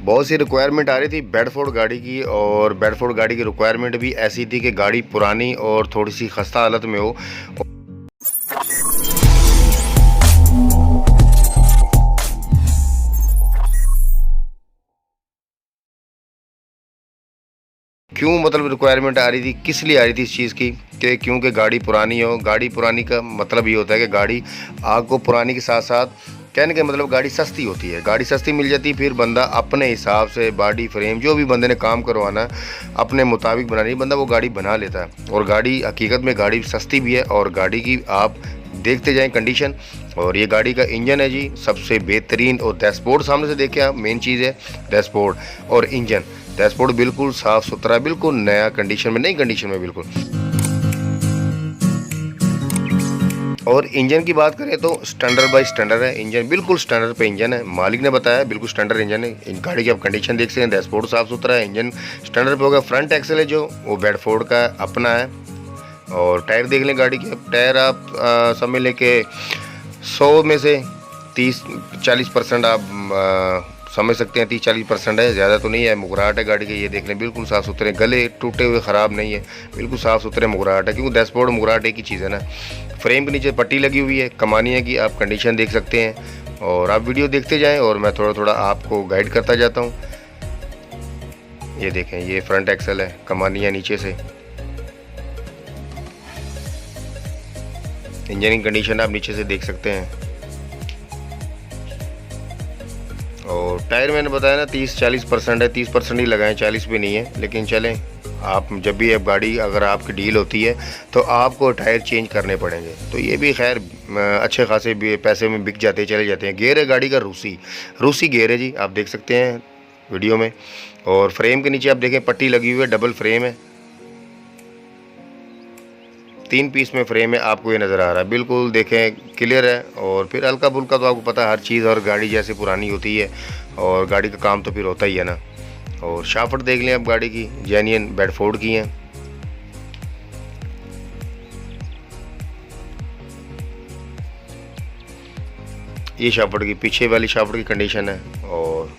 बहुत सी रिक्वायरमेंट आ रही थी बेडफोर्ड गाड़ी की, और बेडफोर्ड गाड़ी की रिक्वायरमेंट भी ऐसी थी कि गाड़ी पुरानी और थोड़ी सी खस्ता हालत में हो। क्यों मतलब रिक्वायरमेंट आ रही थी, किस लिए आ रही थी इस चीज़ की, कि क्योंकि गाड़ी पुरानी हो। गाड़ी पुरानी का मतलब ये होता है कि गाड़ी आपको पुरानी के साथ साथ, कहने का मतलब गाड़ी सस्ती होती है। गाड़ी सस्ती मिल जाती है, फिर बंदा अपने हिसाब से बॉडी फ्रेम जो भी बंदे ने काम करवाना है अपने मुताबिक बनानी, बंदा वो गाड़ी बना लेता है। और गाड़ी हकीकत में गाड़ी सस्ती भी है, और गाड़ी की आप देखते जाएं कंडीशन। और ये गाड़ी का इंजन है जी सबसे बेहतरीन, और डैशबोर्ड सामने से देखें आप, मेन चीज़ है डैशबोर्ड और इंजन। डैशबोर्ड बिल्कुल साफ़ सुथरा, बिल्कुल नया कंडीशन में, नई कंडीशन में बिल्कुल। और इंजन की बात करें तो स्टैंडर्ड बाई स्टैंडर्ड है इंजन, बिल्कुल स्टैंडर्ड पे इंजन है। मालिक ने बताया बिल्कुल स्टैंडर्ड इंजन है। इन गाड़ी की आप कंडीशन देख सकते हैं, डैशबोर्ड साफ़ सुथरा है, इंजन स्टैंडर्ड पे होगा। फ्रंट एक्सल है जो वो बेडफोर्ड का अपना है। और टायर देख लें गाड़ी के, टायर आप समझ लें कि 100 में से 30-40% आप समझ सकते हैं, 30-40% है, ज़्यादा तो नहीं है। मुगराहट है गाड़ी के, ये देख लें बिल्कुल साफ़ सुथरे, गले टूटे हुए ख़राब नहीं है, बिल्कुल साफ़ सुथरे मुगराहट है। क्योंकि डैशबोर्ड मुगराहट एक ही चीज़ है ना। फ्रेम के नीचे पट्टी लगी हुई है कमानिया की, आप कंडीशन देख सकते हैं। और आप वीडियो देखते जाएं और मैं थोड़ा थोड़ा आपको गाइड करता जाता हूँ। ये देखें, ये फ्रंट एक्सल है, कमानिया नीचे से। इंजन की कंडीशन आप नीचे से देख सकते हैं। और टायर मैंने बताया ना 30-40% है, 30% ही लगाएं, 40 भी नहीं है। लेकिन चलें, आप जब भी अब गाड़ी अगर आपकी डील होती है तो आपको टायर चेंज करने पड़ेंगे, तो ये भी खैर अच्छे खासे भी पैसे में बिक जाते चले जाते हैं। गेयर है गाड़ी का रूसी गेयर है जी, आप देख सकते हैं वीडियो में। और फ्रेम के नीचे आप देखें पट्टी लगी हुई है, डबल फ्रेम है, 3 पीस में फ्रेम है, आपको ये नज़र आ रहा है, बिल्कुल देखें क्लियर है। और फिर हल्का फुल्का तो आपको पता है हर चीज़, और गाड़ी जैसे पुरानी होती है और गाड़ी का काम तो फिर होता ही है ना। और शाफट देख लें अब गाड़ी की, जेन्युइन बेडफोर्ड की हैं। ये शाफट की, पीछे वाली शाफट की कंडीशन है। और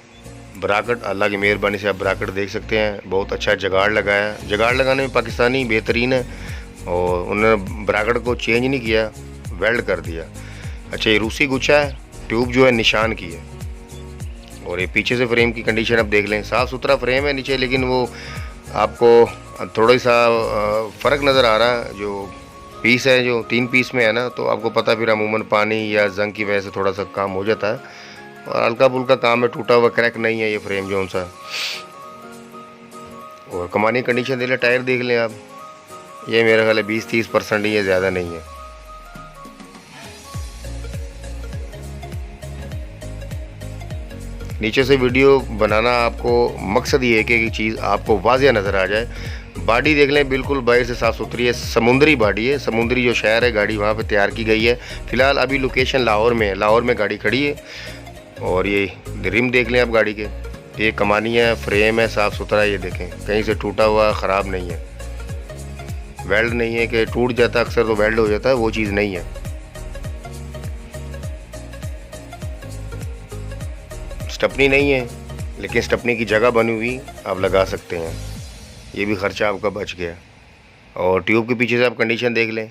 ब्राकेट अल्लाह की मेहरबानी से आप ब्राकेट देख सकते हैं, बहुत अच्छा जगाड़ लगाया है। जगाड़ लगाने में पाकिस्तानी बेहतरीन है, और उन्होंने ब्राकेट को चेंज नहीं किया, वेल्ड कर दिया। अच्छा, ये रूसी गुच्छा है, ट्यूब जो है निशान की है। और ये पीछे से फ्रेम की कंडीशन आप देख लें, साफ़ सुथरा फ्रेम है नीचे, लेकिन वो आपको थोड़ा सा फ़र्क नज़र आ रहा है। जो पीस है, जो 3 पीस में है ना, तो आपको पता फिर अमूमन पानी या जंग की वजह से थोड़ा सा काम हो जाता है। और हल्का फुल्का काम है, टूटा हुआ क्रैक नहीं है ये फ्रेम जो सा। और कमानी कंडीशन देख लें, टायर देख लें आप, ये मेरा ख्याल है 20-30% ही है, ज़्यादा नहीं है। नीचे से वीडियो बनाना आपको मकसद ये है कि एक चीज़ आपको वाज़िया नज़र आ जाए। बॉडी देख लें, बिल्कुल बाहर से साफ़ सुथरी है, समुद्री बॉडी है, समुद्री जो शहर है गाड़ी वहाँ पे तैयार की गई है। फ़िलहाल अभी लोकेशन लाहौर में है, लाहौर में गाड़ी खड़ी है। और ये रिम देख लें आप गाड़ी के, ये कमानी है, फ्रेम है साफ़ सुथरा, ये देखें कहीं से टूटा हुआ ख़राब नहीं है। वेल्ड नहीं है कि टूट जाता, अक्सर तो वेल्ड हो जाता है, वो चीज़ नहीं है। स्टपनी नहीं है, लेकिन स्टपनी की जगह बनी हुई आप लगा सकते हैं, ये भी ख़र्चा आपका बच गया। और ट्यूब के पीछे से आप कंडीशन देख लें।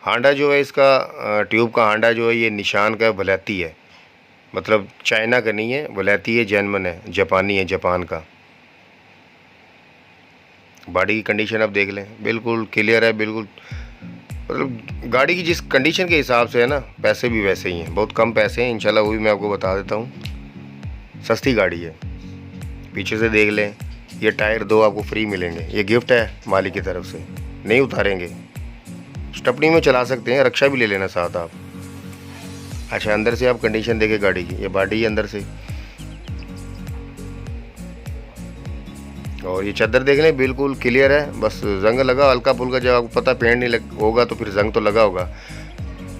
हांडा जो है इसका, ट्यूब का हांडा जो है ये निशान का वलैती है, मतलब चाइना का नहीं है, वलैती है, जर्मन है, जापानी है, जापान का। बॉडी की कंडीशन आप देख लें, बिल्कुल क्लियर है, बिल्कुल मतलब गाड़ी की जिस कंडीशन के हिसाब से है ना, पैसे भी वैसे ही हैं, बहुत कम पैसे हैं इंशाल्लाह, वो भी मैं आपको बता देता हूँ। सस्ती गाड़ी है। पीछे से देख लें, ये टायर 2 आपको फ्री मिलेंगे, ये गिफ्ट है मालिक की तरफ से, नहीं उतारेंगे। स्टपनी में चला सकते हैं, रक्षा भी ले लेना साथ आप। अच्छा, अंदर से आप कंडीशन देखें गाड़ी की, ये बॉडी है अंदर से। और ये चादर देख लें, बिल्कुल क्लियर है, बस जंग लगा हल्का फुल्का, जब आपको पता पेंट नहीं लग होगा तो फिर जंग तो लगा होगा।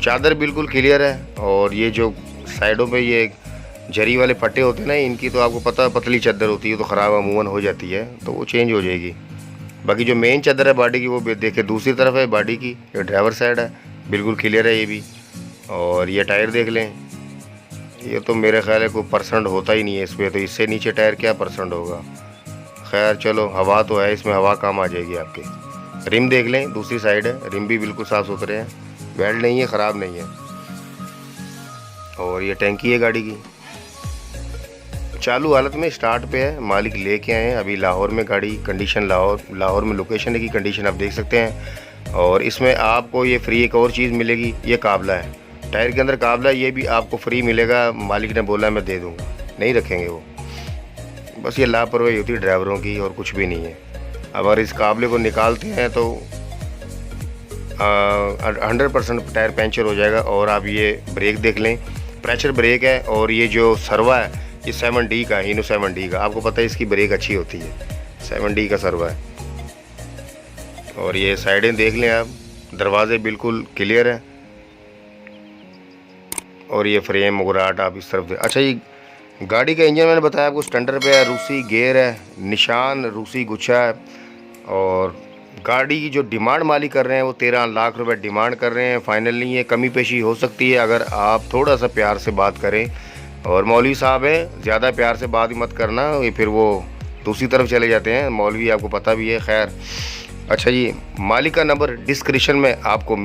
चादर बिल्कुल क्लियर है। और ये जो साइडों पे ये जरी वाले फट्टे होते हैं ना, इनकी तो आपको पता पतली चादर होती है, तो ख़राब अमूमन हो जाती है, तो वो चेंज हो जाएगी। बाकी जो मेन चादर है बॉडी की, वो देखे दूसरी तरफ है बॉडी की, ये ड्राइवर साइड है, बिल्कुल क्लियर है ये भी। और ये टायर देख लें, ये तो मेरे ख्याल है कोई परसेंट होता ही नहीं है इस पर, तो इससे नीचे टायर क्या परसेंट होगा। खैर चलो, हवा तो है इसमें, हवा काम आ जाएगी आपके। रिम देख लें, दूसरी साइड है, रिम भी बिल्कुल साफ़ सुथरे हैं, वेल्ड नहीं है, ख़राब नहीं है। और ये टैंकी है गाड़ी की, चालू हालत में स्टार्ट पे है, मालिक लेके आए हैं अभी लाहौर में गाड़ी। कंडीशन लाहौर में लोकेशन की कंडीशन आप देख सकते हैं। और इसमें आपको ये फ्री एक और चीज़ मिलेगी, ये काबला है, टायर के अंदर काबला, ये भी आपको फ्री मिलेगा। मालिक ने बोला मैं दे दूँगा, नहीं रखेंगे वो, बस ये लापरवाही होती है ड्राइवरों की और कुछ भी नहीं है। अगर इस काबले को निकालते हैं तो 100% टायर पंचर हो जाएगा। और आप ये ब्रेक देख लें, प्रेशर ब्रेक है। और ये जो सर्वा है ये 7D का, हीनो 7D का, आपको पता है इसकी ब्रेक अच्छी होती है, 7D का सर्वा है। और ये साइडें देख लें आप, दरवाजे बिल्कुल क्लियर है। और ये फ्रेम वगैरह आप इस तरफ अच्छा, ये गाड़ी का इंजन मैंने बताया आपको स्टैंडर्ड पे है, रूसी गेयर है, निशान रूसी गुच्छा है। और गाड़ी की जो डिमांड मालिक कर रहे हैं वो 13 लाख रुपए डिमांड कर रहे हैं। फाइनल नहीं है, कमी पेशी हो सकती है अगर आप थोड़ा सा प्यार से बात करें। और मौलवी साहब है, ज़्यादा प्यार से बात ही मत करना, ये फिर वो दूसरी तरफ चले जाते हैं मौलवी, आपको पता भी है। खैर अच्छा जी, मालिक का नंबर डिस्क्रिप्शन में आपको